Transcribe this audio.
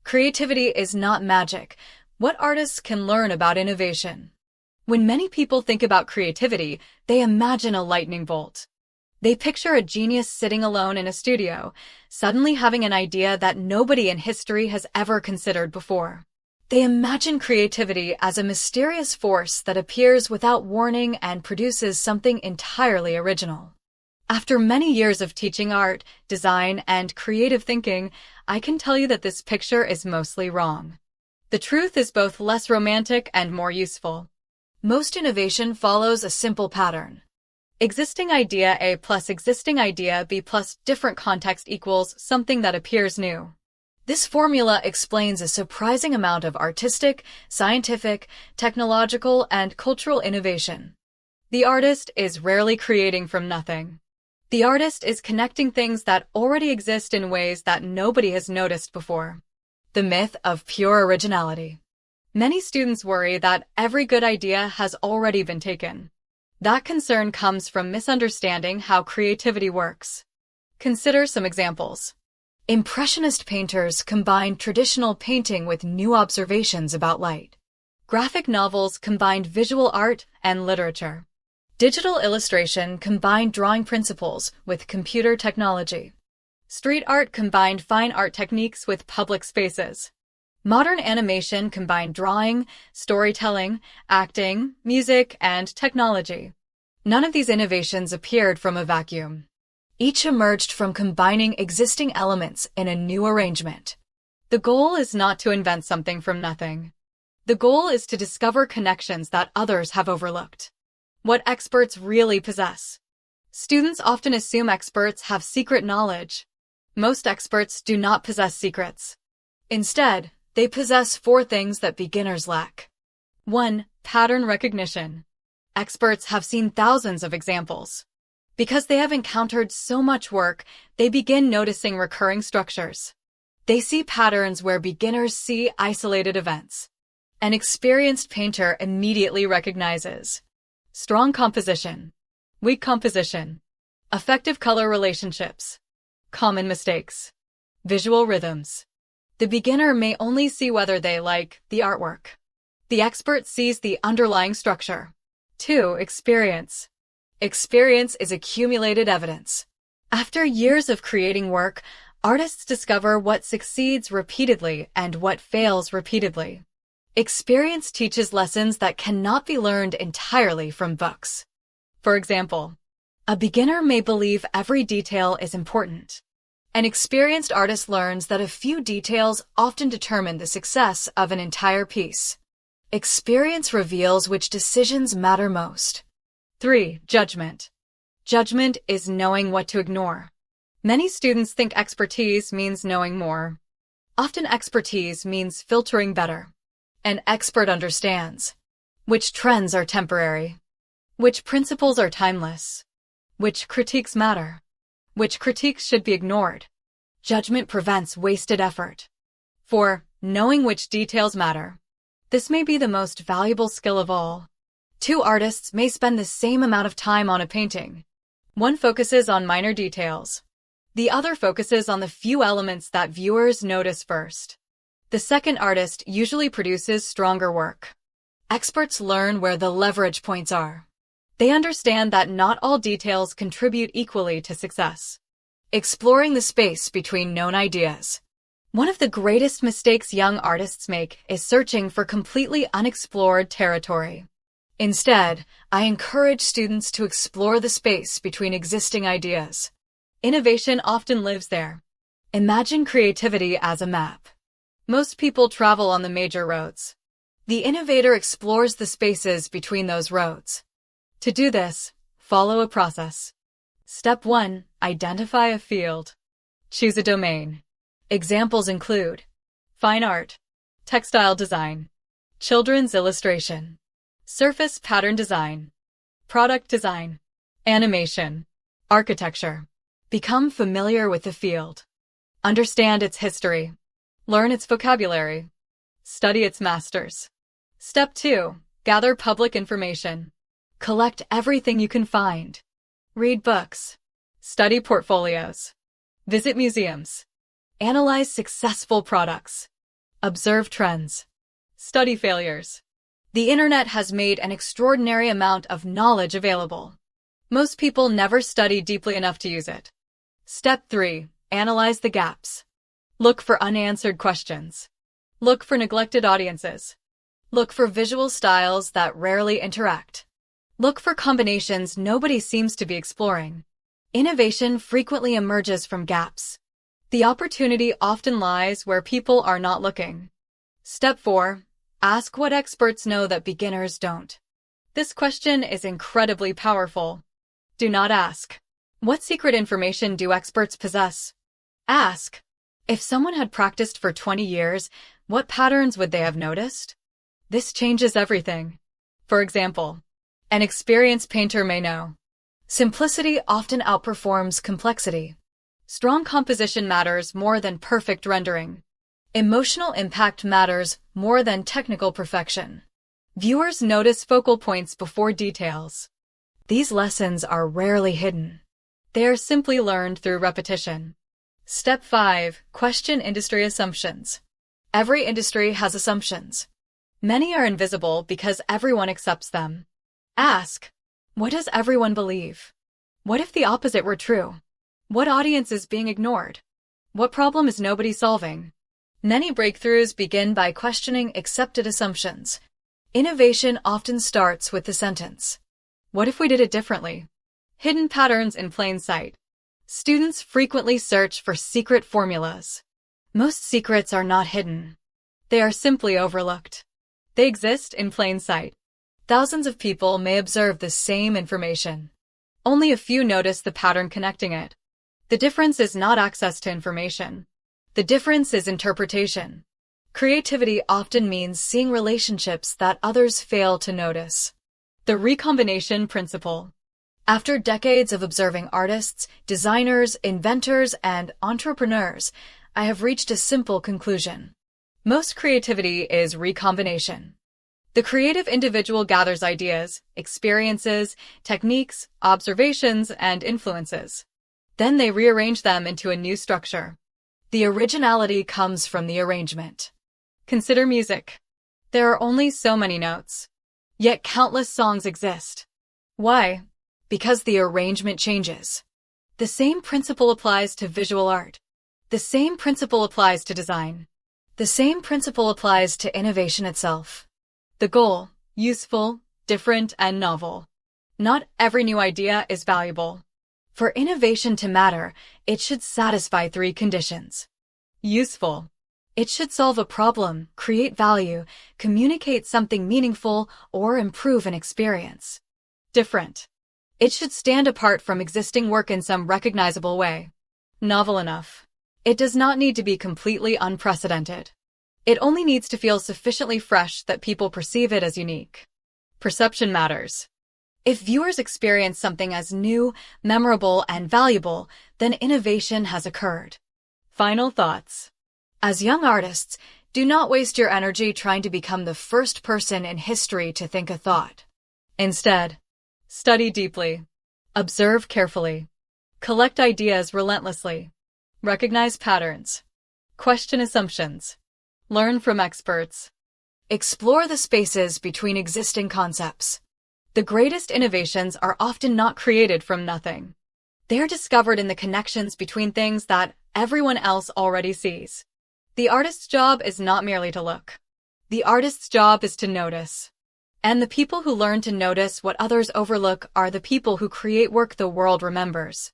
Creativity is not magic. What artists can learn about innovation? When many people think about creativity, they imagine a lightning bolt. They picture a genius sitting alone in a studio, suddenly having an idea that nobody in history has ever considered before. They imagine creativity as a mysterious force that appears without warning and produces something entirely original. After many years of teaching art, design, and creative thinking, I can tell you that this picture is mostly wrong. The truth is both less romantic and more useful. Most innovation follows a simple pattern. Existing idea A plus existing idea B plus different context equals something that appears new. This formula explains a surprising amount of artistic, scientific, technological, and cultural innovation. The artist is rarely creating from nothing. The artist is connecting things that already exist in ways that nobody has noticed before. The myth of pure originality. Many students worry that every good idea has already been taken. That concern comes from misunderstanding how creativity works. Consider some examples. Impressionist painters combined traditional painting with new observations about light. Graphic novels combined visual art and literature. Digital illustration combined drawing principles with computer technology. Street art combined fine art techniques with public spaces. Modern animation combined drawing, storytelling, acting, music, and technology. None of these innovations appeared from a vacuum. Each emerged from combining existing elements in a new arrangement. The goal is not to invent something from nothing. The goal is to discover connections that others have overlooked. What experts really possess. Students often assume experts have secret knowledge. Most experts do not possess secrets. Instead, they possess 4 things that beginners lack. 1. Pattern recognition. Experts have seen thousands of examples. Because they have encountered so much work, they begin noticing recurring structures. They see patterns where beginners see isolated events. An experienced painter immediately recognizes strong composition, weak composition, effective color relationships, common mistakes, visual rhythms. The beginner may only see whether they like the artwork. The expert sees the underlying structure. 2. Experience. Experience is accumulated evidence. After years of creating work, artists discover what succeeds repeatedly and what fails repeatedly. Experience teaches lessons that cannot be learned entirely from books. For example, a beginner may believe every detail is important. An experienced artist learns that a few details often determine the success of an entire piece. Experience reveals which decisions matter most. 3. Judgment. Judgment is knowing what to ignore. Many students think expertise means knowing more. Often expertise means filtering better. An expert understands which trends are temporary, which principles are timeless, which critiques matter, which critiques should be ignored. Judgment prevents wasted effort. 4. Knowing which details matter. This may be the most valuable skill of all. 2 artists may spend the same amount of time on a painting. One focuses on minor details. The other focuses on the few elements that viewers notice first. The second artist usually produces stronger work. Experts learn where the leverage points are. They understand that not all details contribute equally to success. Exploring the space between known ideas. One of the greatest mistakes young artists make is searching for completely unexplored territory. Instead, I encourage students to explore the space between existing ideas. Innovation often lives there. Imagine creativity as a map. Most people travel on the major roads. The innovator explores the spaces between those roads. To do this, follow a process. Step 1. Identify a field. Choose a domain. Examples include fine art, textile design, children's illustration, surface pattern design, product design, animation, architecture. Become familiar with the field. Understand its history. Learn its vocabulary. Study its masters. Step 2. Gather public information. Collect everything you can find. Read books. Study portfolios. Visit museums. Analyze successful products. Observe trends. Study failures. The internet has made an extraordinary amount of knowledge available. Most people never study deeply enough to use it. Step 3. Analyze the gaps. Look for unanswered questions. Look for neglected audiences. Look for visual styles that rarely interact. Look for combinations nobody seems to be exploring. Innovation frequently emerges from gaps. The opportunity often lies where people are not looking. Step 4. Ask what experts know that beginners don't. This question is incredibly powerful. Do not ask, what secret information do experts possess? Ask, if someone had practiced for 20 years, what patterns would they have noticed? This changes everything. For example, an experienced painter may know, simplicity often outperforms complexity. Strong composition matters more than perfect rendering. Emotional impact matters more than technical perfection. Viewers notice focal points before details. These lessons are rarely hidden. They are simply learned through repetition. Step 5. Question industry assumptions. Every industry has assumptions. Many are invisible because everyone accepts them. Ask, what does everyone believe? What if the opposite were true? What audience is being ignored? What problem is nobody solving? Many breakthroughs begin by questioning accepted assumptions. Innovation often starts with the sentence, what if we did it differently? Hidden patterns in plain sight. Students frequently search for secret formulas. Most secrets are not hidden. They are simply overlooked. They exist in plain sight. Thousands of people may observe the same information. Only a few notice the pattern connecting it. The difference is not access to information. The difference is interpretation. Creativity often means seeing relationships that others fail to notice. The recombination principle. After decades of observing artists, designers, inventors, and entrepreneurs, I have reached a simple conclusion. Most creativity is recombination. The creative individual gathers ideas, experiences, techniques, observations, and influences. Then they rearrange them into a new structure. The originality comes from the arrangement. Consider music. There are only so many notes. Yet countless songs exist. Why? Because the arrangement changes. The same principle applies to visual art. The same principle applies to design. The same principle applies to innovation itself. The goal, useful, different, and novel. Not every new idea is valuable. For innovation to matter, it should satisfy 3 conditions. Useful. It should solve a problem, create value, communicate something meaningful, or improve an experience. Different. It should stand apart from existing work in some recognizable way. Novel enough. It does not need to be completely unprecedented. It only needs to feel sufficiently fresh that people perceive it as unique. Perception matters. If viewers experience something as new, memorable, and valuable, then innovation has occurred. Final thoughts. As young artists, do not waste your energy trying to become the first person in history to think a thought. Instead, study deeply. Observe carefully. Collect ideas relentlessly. Recognize patterns. Question assumptions. Learn from experts. Explore the spaces between existing concepts. The greatest innovations are often not created from nothing. They are discovered in the connections between things that everyone else already sees. The artist's job is not merely to look. The artist's job is to notice. And the people who learn to notice what others overlook are the people who create work the world remembers.